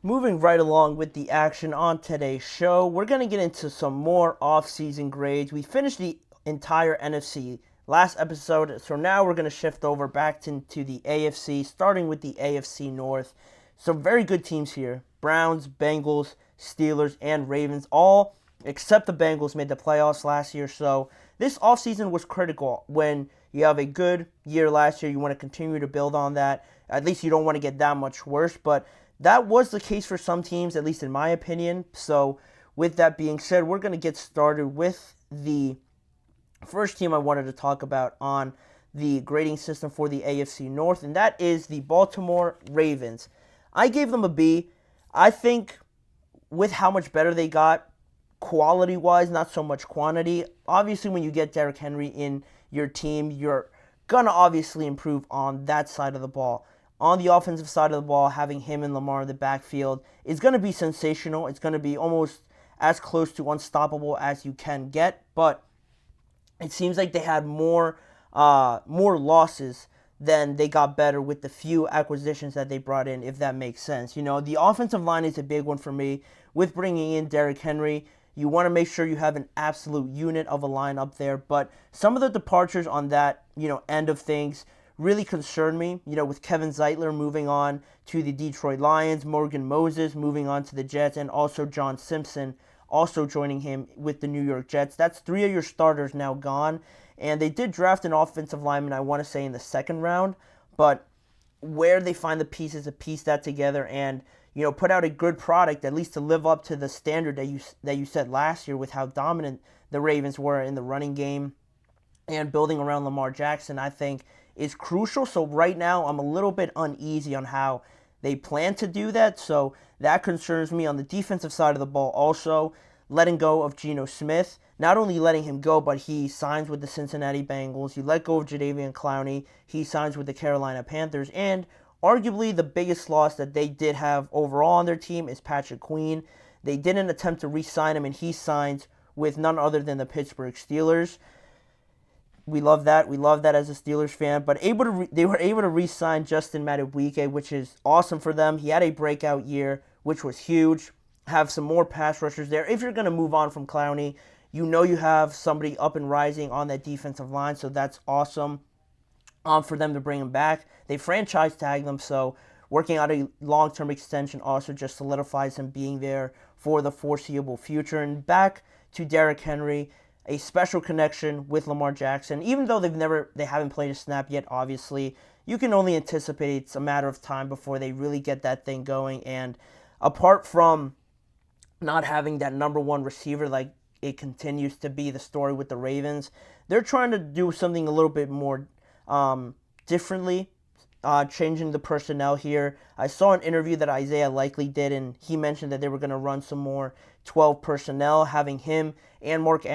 Moving right along with the action on today's show, we're going to get into some more off-season grades. We finished the entire NFC last episode, so now we're going to shift over back into the AFC, starting with the AFC North. Some very good teams here. Browns, Bengals, Steelers, and Ravens, all except the Bengals made the playoffs last year, so this offseason was critical. When you have a good year last year, you want to continue to build on that. At least you don't want to get that much worse, but that was the case for some teams, at least in my opinion. So with that being said, we're going to get started with the first team I wanted to talk about on the grading system for the AFC North, and that is the Baltimore Ravens. I gave them a B. I think with how much better they got quality-wise, not so much quantity. Obviously, when you get Derrick Henry in your team, you're going to obviously improve on that side of the ball. On the offensive side of the ball, having him and Lamar in the backfield is going to be sensational. It's going to be almost as close to unstoppable as you can get, but it seems like they had more losses than they got better with the few acquisitions that they brought in, if that makes sense. You know, the offensive line is a big one for me. With bringing in Derrick Henry, you want to make sure you have an absolute unit of a line up there, but some of the departures on that, end of things really concerned me, with Kevin Zeitler moving on to the Detroit Lions, Morgan Moses moving on to the Jets, and also John Simpson also joining him with the New York Jets. That's three of your starters now gone, and they did draft an offensive lineman, I want to say, in the second round, but where they find the pieces to piece that together and, put out a good product, at least to live up to the standard that you set last year with how dominant the Ravens were in the running game and building around Lamar Jackson, I think is crucial. So right now, I'm a little bit uneasy on how they plan to do that. So that concerns me. On the defensive side of the ball, also letting go of Geno Smith. Not only letting him go, but he signs with the Cincinnati Bengals. You let go of Jadeveon Clowney. He signs with the Carolina Panthers. And arguably the biggest loss that they did have overall on their team is Patrick Queen. They didn't attempt to re-sign him, and he signs with none other than the Pittsburgh Steelers. We love that. We love that as a Steelers fan. But they were able to re-sign Justin Madubuike, which is awesome for them. He had a breakout year, which was huge. Have some more pass rushers there. If you're going to move on from Clowney, you have somebody up and rising on that defensive line, so that's awesome for them to bring him back. They franchise tag them, so working out a long-term extension also just solidifies him being there for the foreseeable future. And back to Derrick Henry, a special connection with Lamar Jackson. Even though they haven't played a snap yet, obviously, you can only anticipate it's a matter of time before they really get that thing going. And apart from not having that number one receiver, like it continues to be the story with the Ravens, they're trying to do something a little bit more differently, changing the personnel here. I saw an interview that Isaiah Likely did, and he mentioned that they were going to run some more 12 personnel, having him and Mark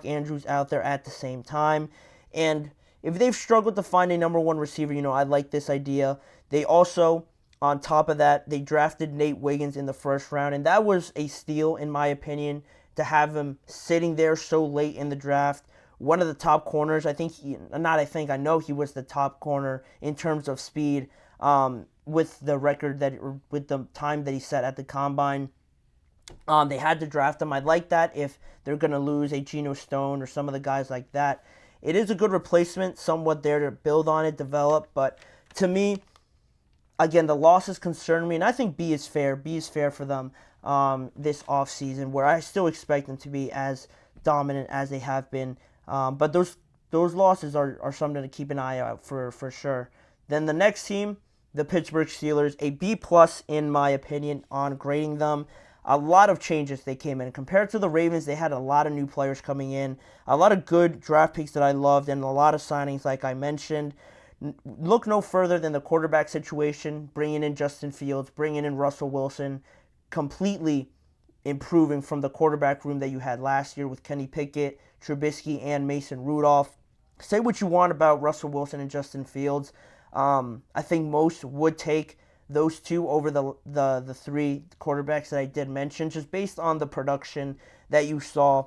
Andrews out there at the same time. And if they've struggled to find a number one receiver, I like this idea. They also, on top of that, they drafted Nate Wiggins in the first round, and that was a steal, in my opinion, to have him sitting there so late in the draft. One of the top corners, I know he was the top corner in terms of speed, with the record with the time that he set at the combine. They had to draft him. I like that if they're going to lose a Geno Stone or some of the guys like that. It is a good replacement, somewhat there to build on it, develop. But to me, again, the losses concern me, and I think B is fair. B is fair for them this offseason, where I still expect them to be as dominant as they have been. But those losses are something to keep an eye out for sure. Then the next team, the Pittsburgh Steelers, a B+ in my opinion on grading them. A lot of changes they came in. Compared to the Ravens, they had a lot of new players coming in, a lot of good draft picks that I loved, and a lot of signings like I mentioned. Look no further than the quarterback situation, bringing in Justin Fields, bringing in Russell Wilson, completely improving from the quarterback room that you had last year with Kenny Pickett, Trubisky, and Mason Rudolph. Say what you want about Russell Wilson and Justin Fields. I think most would take those two over the three quarterbacks that I did mention, just based on the production that you saw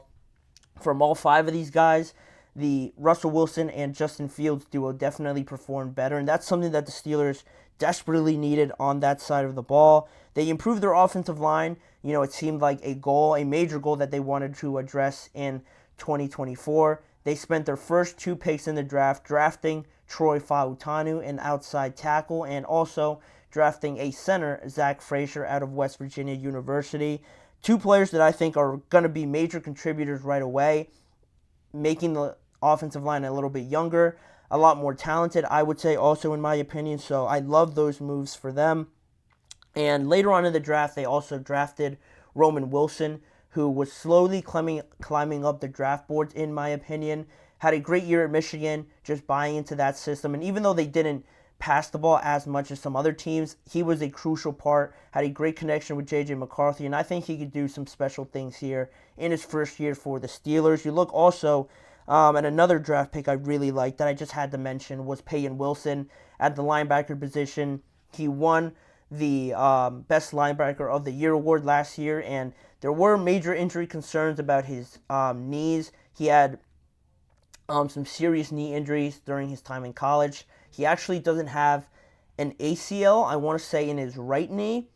from all five of these guys. the Russell Wilson and Justin Fields duo definitely performed better, and that's something that the Steelers desperately needed on that side of the ball. They improved their offensive line. It seemed like a major goal that they wanted to address in 2024. They spent their first 2 picks in the draft drafting Troy Fautanu, an outside tackle, and also drafting a center, Zach Frazier, out of West Virginia University. 2 players that I think are going to be major contributors right away, making the offensive line a little bit younger, a lot more talented, I would say, also in my opinion. So I love those moves for them. And later on in the draft, they also drafted Roman Wilson, who was slowly climbing up the draft boards, in my opinion. Had a great year at Michigan, just buying into that system. And even though they didn't pass the ball as much as some other teams, he was a crucial part, had a great connection with J.J. McCarthy, and I think he could do some special things here in his first year for the Steelers. You look also at another draft pick I really liked that I just had to mention was Peyton Wilson at the linebacker position. He won the Best Linebacker of the Year award last year, and there were major injury concerns about his knees. He had some serious knee injuries during his time in college. He actually doesn't have an ACL, I want to say, in his right knee.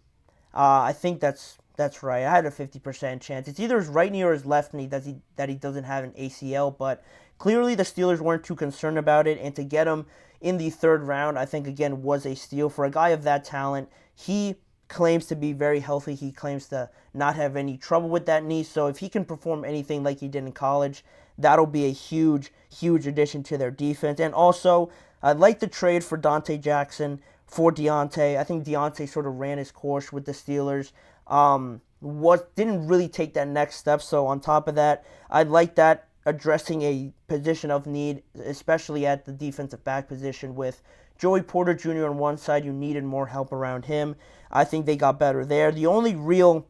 I think that's right. I had a 50% chance. It's either his right knee or his left knee that he doesn't have an ACL, but clearly the Steelers weren't too concerned about it, and to get him in the 3rd round, I think, again, was a steal. For a guy of that talent, he claims to be very healthy. He claims to not have any trouble with that knee, so if he can perform anything like he did in college, that'll be a huge, huge addition to their defense. And also, I'd like the trade for Dante Jackson for Deontay. I think Deontay sort of ran his course with the Steelers. Didn't really take that next step, so on top of that, I'd like that addressing a position of need, especially at the defensive back position with Joey Porter Jr. on one side. You needed more help around him. I think they got better there. The only real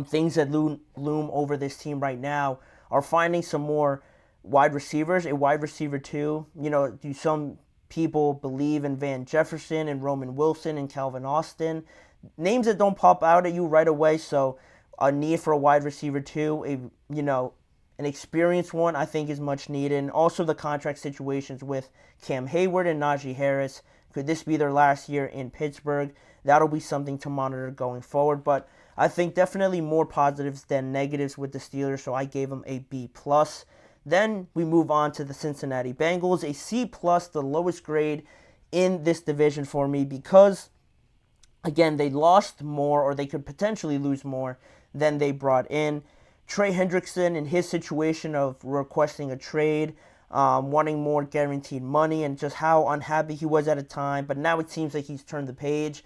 things that loom over this team right now are finding some more wide receivers, a wide receiver too. Do some people believe in Van Jefferson and Roman Wilson and Calvin Austin? Names that don't pop out at you right away, so a need for a wide receiver too, an experienced one I think is much needed. And also the contract situations with Cam Hayward and Najee Harris. Could this be their last year in Pittsburgh? That'll be something to monitor going forward, but I think definitely more positives than negatives with the Steelers, so I gave them a B+. Then we move on to the Cincinnati Bengals, a C+, the lowest grade in this division for me because, again, they lost more, or they could potentially lose more than they brought in. Trey Hendrickson, in his situation of requesting a trade, wanting more guaranteed money, and just how unhappy he was at a time, but now it seems like he's turned the page.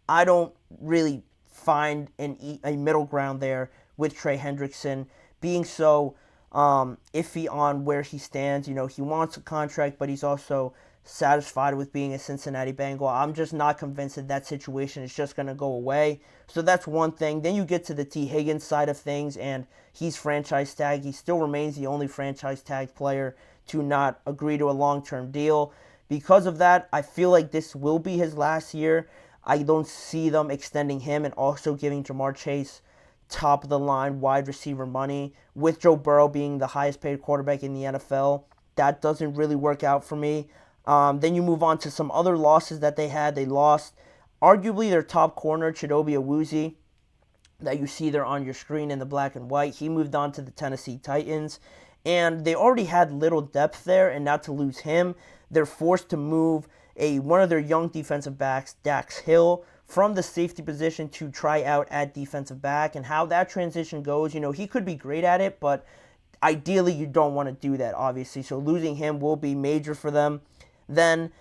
I don't really find a middle ground there with Trey Hendrickson being so iffy on where he stands. He wants a contract, but he's also satisfied with being a Cincinnati Bengal. I'm just not convinced that situation is just going to go away. So that's one thing. Then you get to the T. Higgins side of things, and he's franchise tagged. He still remains the only franchise tagged player to not agree to a long-term deal. Because of that, I feel like this will be his last year. I don't see them extending him and also giving Jamar Chase top-of-the-line wide receiver money. With Joe Burrow being the highest-paid quarterback in the NFL, that doesn't really work out for me. Then you move on to some other losses that they had. They lost arguably their top corner, Chidobe Awuzie, that you see there on your screen in the black and white. He moved on to the Tennessee Titans, and they already had little depth there, and now to lose him, they're forced to move one of their young defensive backs, Dax Hill, from the safety position to try out at defensive back. And how that transition goes, he could be great at it, but ideally you don't want to do that, obviously. So losing him will be major for them. Then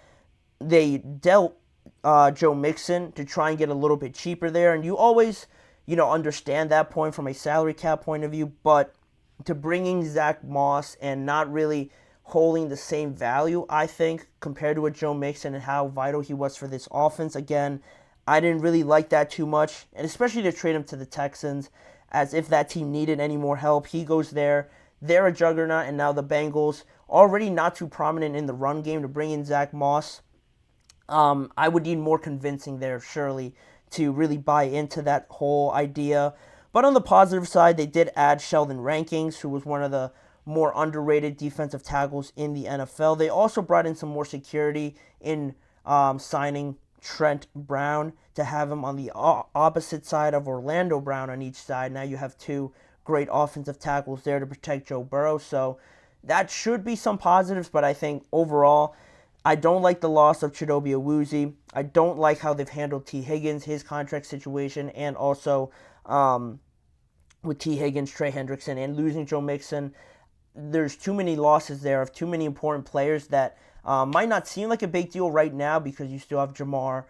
they dealt Joe Mixon to try and get a little bit cheaper there. And you always, understand that point from a salary cap point of view. But to bringing Zach Moss and not really holding the same value, I think, compared to a Joe Mixon and how vital he was for this offense, again, I didn't really like that too much. And especially to trade him to the Texans as if that team needed any more help. He goes there. They're a juggernaut, and now the Bengals, already not too prominent in the run game, to bring in Zach Moss. I would need more convincing there, surely, to really buy into that whole idea. But on the positive side, they did add Sheldon Rankings, who was one of the more underrated defensive tackles in the NFL. They also brought in some more security in signing Trent Brown to have him on the opposite side of Orlando Brown on each side. Now you have two great offensive tackles there to protect Joe Burrow. So that should be some positives, but I think overall, I don't like the loss of Chidobe Awuzie. I don't like how they've handled T. Higgins, his contract situation, and also with T. Higgins, Trey Hendrickson, and losing Joe Mixon. There's too many losses there of too many important players that might not seem like a big deal right now because you still have Jamar,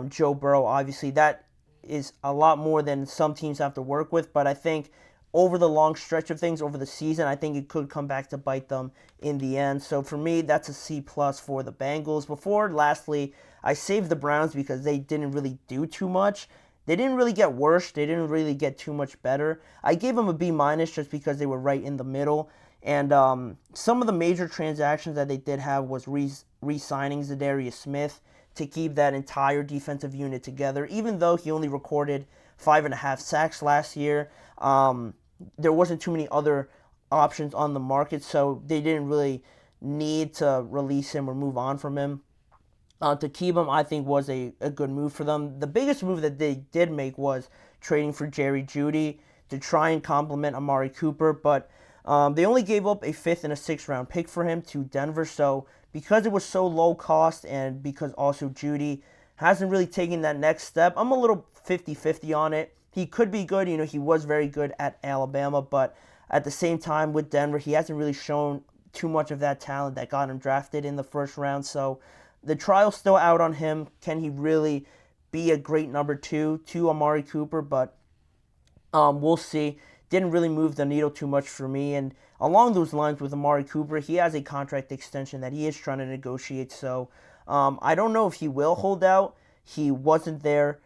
Joe Burrow. Obviously, that is a lot more than some teams have to work with, but I think over the long stretch of things, over the season, I think it could come back to bite them in the end. So for me, that's a C+ for the Bengals. Lastly, I saved the Browns because they didn't really do too much. They didn't really get worse. They didn't really get too much better. I gave them a B- just because they were right in the middle. And some of the major transactions that they did have was re-signing Zadarius Smith to keep that entire defensive unit together. Even though he only recorded 5.5 sacks last year, there wasn't too many other options on the market, so they didn't really need to release him or move on from him. To keep him, I think, was a good move for them. The biggest move that they did make was trading for Jerry Jeudy to try and complement Amari Cooper, but they only gave up a 5th and a 6th round pick for him to Denver, so because it was so low cost and because also Jeudy hasn't really taken that next step, I'm a little 50-50 on it. He could be good. He was very good at Alabama, but at the same time with Denver, he hasn't really shown too much of that talent that got him drafted in the first round. So the trial's still out on him. Can he really be a great number 2 to Amari Cooper? But we'll see. Didn't really move the needle too much for me. And along those lines with Amari Cooper, he has a contract extension that he is trying to negotiate. So I don't know if he will hold out. He wasn't there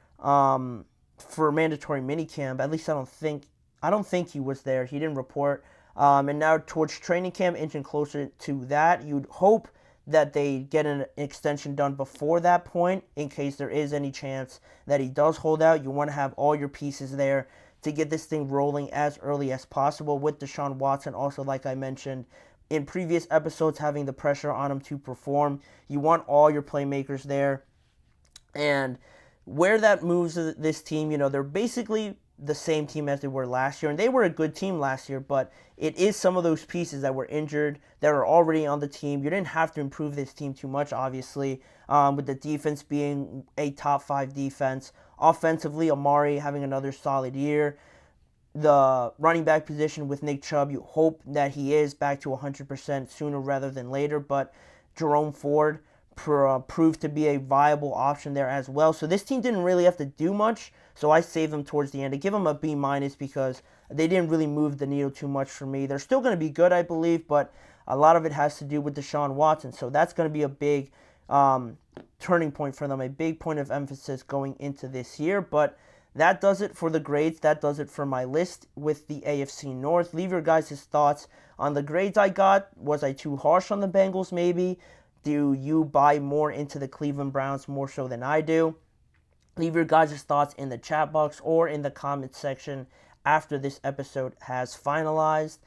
for mandatory minicamp. At least I don't think he was there. He didn't report. And now towards training camp, inching closer to that, you'd hope that they get an extension done before that point in case there is any chance that he does hold out. You want to have all your pieces there to get this thing rolling as early as possible with Deshaun Watson. Also, like I mentioned in previous episodes, having the pressure on him to perform. You want all your playmakers there. And where that moves this team, they're basically the same team as they were last year. And they were a good team last year, but it is some of those pieces that were injured that are already on the team. You didn't have to improve this team too much, obviously, with the defense being a top 5 defense. Offensively, Amari having another solid year. The running back position with Nick Chubb, you hope that he is back to 100% sooner rather than later, but Jerome Ford proved to be a viable option there as well. So this team didn't really have to do much, so I saved them towards the end. I give them a B- because they didn't really move the needle too much for me. They're still going to be good, I believe, but a lot of it has to do with Deshaun Watson. So that's going to be a big turning point for them, a big point of emphasis going into this year. But that does it for the grades. That does it for my list with the AFC North. Leave your guys' thoughts on the grades I got. Was I too harsh on the Bengals maybe? Do you buy more into the Cleveland Browns more so than I do? Leave your guys' thoughts in the chat box or in the comments section after this episode has finalized.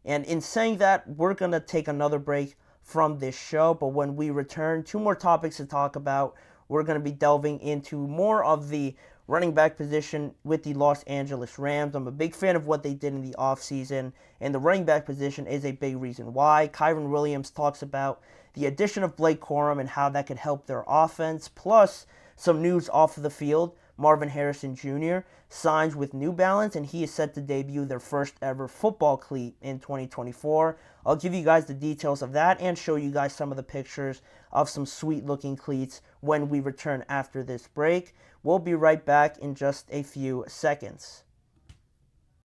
And in saying that, we're going to take another break from this show. But when we return, 2 more topics to talk about. We're going to be delving into more of the running back position with the Los Angeles Rams. I'm a big fan of what they did in the offseason, and the running back position is a big reason why. Kyron Williams talks about the addition of Blake Corum and how that could help their offense, plus some news off of the field. Marvin Harrison Jr. signs with New Balance, and he is set to debut their first ever football cleat in 2024. I'll give you guys the details of that and show you guys some of the pictures of some sweet looking cleats when we return after this break. We'll be right back in just a few seconds.